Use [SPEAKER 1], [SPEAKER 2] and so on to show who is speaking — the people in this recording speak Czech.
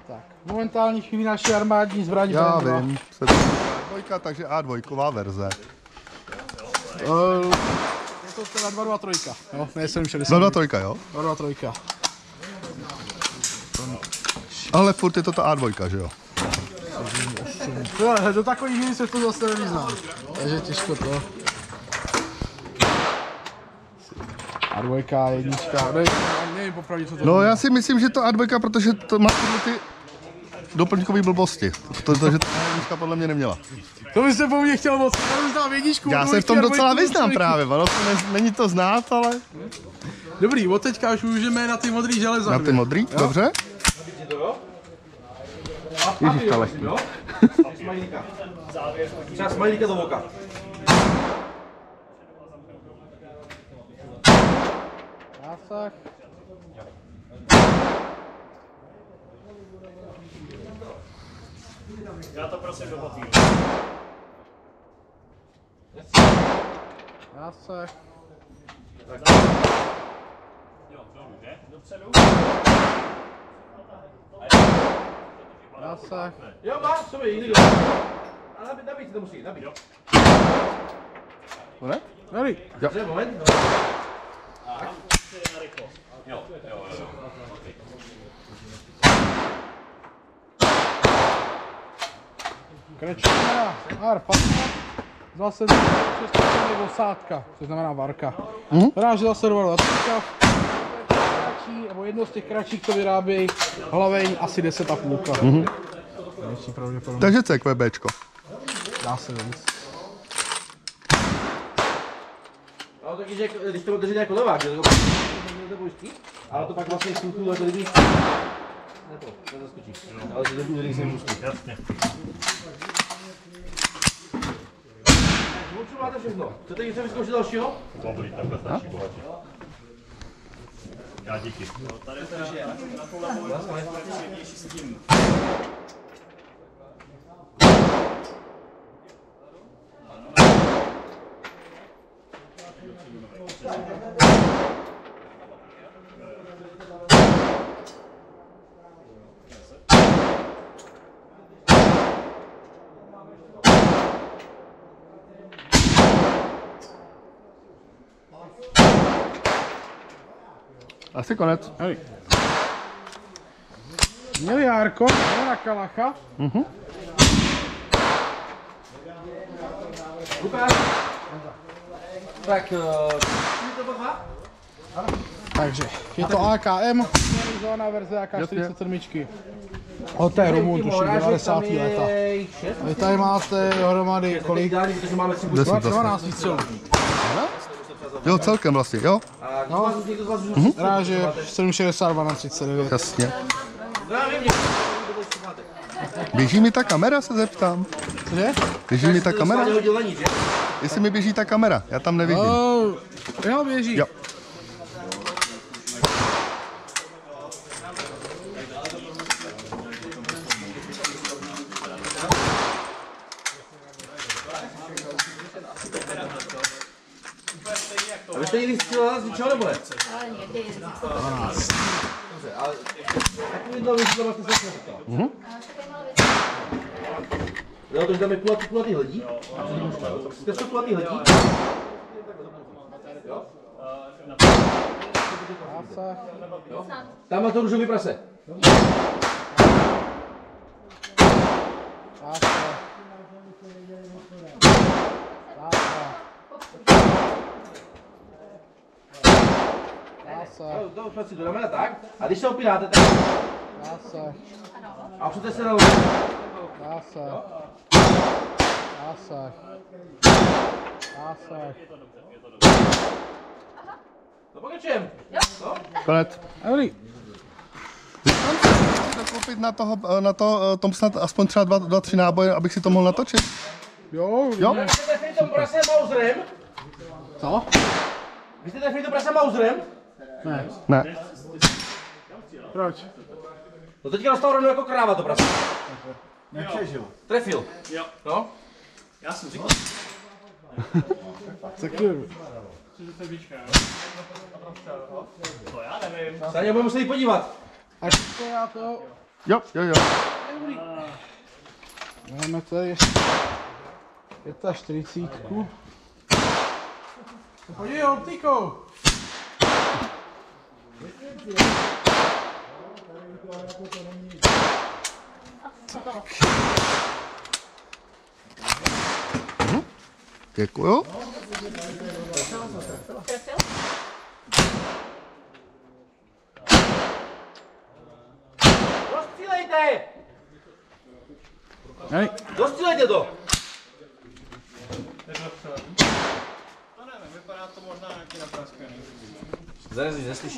[SPEAKER 1] Tak, momentální chvíli naše armádní zbraň.
[SPEAKER 2] Já vím, A2, takže A2 verze.
[SPEAKER 1] Je to teda 223, jo, ne 760.
[SPEAKER 2] 223, jo?
[SPEAKER 1] 223.
[SPEAKER 2] Ale furt je to ta A2, že jo?
[SPEAKER 1] Do takových hry se to zase nevyznám. Takže těžko to. A2, jednička, nevím popravdě, co to
[SPEAKER 2] No já si myslím, že to A2, protože to má ty doplňkové blbosti. Protože ta jednička podle mě neměla.
[SPEAKER 1] To by se po mně chtěl moc, já vyznám jedničku.
[SPEAKER 2] Já se v tom docela vyznám právě, ono to není to znát, ale...
[SPEAKER 1] Dobrý, od teďka už můžeme na ty modrý železa.
[SPEAKER 2] Na ty modrý, jo? Dobře. Ježíš, ale.
[SPEAKER 3] Třeba smajlíka do voka.
[SPEAKER 1] Zásah.
[SPEAKER 4] Já to prosím do papíru.
[SPEAKER 1] Zásah.
[SPEAKER 4] Jo, dolů, že? Dopředu.
[SPEAKER 1] Zásah.
[SPEAKER 3] Jo, má, sobě, jiný ale nabít to musí, nabít.
[SPEAKER 2] Ne?
[SPEAKER 1] Dobrý.
[SPEAKER 3] Dobře, moment.
[SPEAKER 4] Jo.
[SPEAKER 1] Krečka, R15, zase je osádka, což znamená varka. Znamená, že zase 223, kratší, nebo jedno z těch kratších, co vyrábějí hlaveň, asi 10,5. Větší pravděpodobně.
[SPEAKER 2] Takže CQBčko.
[SPEAKER 1] Dá se víc.
[SPEAKER 3] Ale taky, že když to drží jako levák, že to bojstí, ale to pak vlastně skutku jako kdyby... Ne to zaskočí, ale že to bude se pustí.
[SPEAKER 4] Jasně.
[SPEAKER 3] Určitě máte všechno. Chcete něco vyzkoušet dalšího?
[SPEAKER 4] Dobrý, takhle stačí bohatě. Já díky. Tady to je na tu levou je s tím.
[SPEAKER 2] Asi konec.
[SPEAKER 1] Hej. Měli Járko, na Kalacha.
[SPEAKER 3] Lukáš? Tak,
[SPEAKER 1] Takže, je to AKM, finalizovaná verze AK-47. Od té Rumu, tuším, 90. leta. Vy tady máte dohromady kolik? 12 výstřelů.
[SPEAKER 2] Jo, celkem vlastně, jo?
[SPEAKER 1] No, ráže 762 na 39.
[SPEAKER 2] Jasně. Běží mi ta kamera, se zeptám.
[SPEAKER 1] Cože?
[SPEAKER 2] Běží mi ta kamera? Jestli mi běží ta kamera, já tam nevidím.
[SPEAKER 1] Jo, běží.
[SPEAKER 2] Jo.
[SPEAKER 3] a vy jste někdy střílela z ničeho nebo ne?
[SPEAKER 5] Ale někdy.
[SPEAKER 3] Dobře, ale takový jednou věc, to máte se říkala. Jo, takže tam je kulatý hledí. Jste to kulatý hledí? Jo? Tam má to růžový prase. To dáme tak. A když se opíráte, tak... A přijďte se na lovu. No pokračujem.
[SPEAKER 2] Konec.
[SPEAKER 1] Dobrý.
[SPEAKER 2] Koupit na to tom snad aspoň třeba 2-3 náboje, abych si to mohl natočit.
[SPEAKER 1] Jo.
[SPEAKER 2] Jo?
[SPEAKER 3] Vy jste trefili tom prase Mauserem?
[SPEAKER 1] Co?
[SPEAKER 3] Vy jste trefili tom prase Mauserem?
[SPEAKER 1] Ne.
[SPEAKER 2] Ne.
[SPEAKER 1] Proč?
[SPEAKER 3] No teďka dostal rovnou jako kráva to prase.
[SPEAKER 4] Nepřežil.
[SPEAKER 3] Trefil.
[SPEAKER 4] Jo.
[SPEAKER 3] No?
[SPEAKER 4] Já jsem říkal.
[SPEAKER 1] Sekuru.
[SPEAKER 4] To já nevím.
[SPEAKER 3] Sáně, budeme se jí podívat.
[SPEAKER 1] Až to já to
[SPEAKER 2] Jo.
[SPEAKER 1] Máme tady 45. Podívej, optikou!
[SPEAKER 2] Děkuju.
[SPEAKER 3] Dostřílejte!
[SPEAKER 1] Hej.
[SPEAKER 3] Dostřílejte to!
[SPEAKER 4] To nevím, vypadá to možná nějaký napraskaný.
[SPEAKER 3] Zaraz neslyší.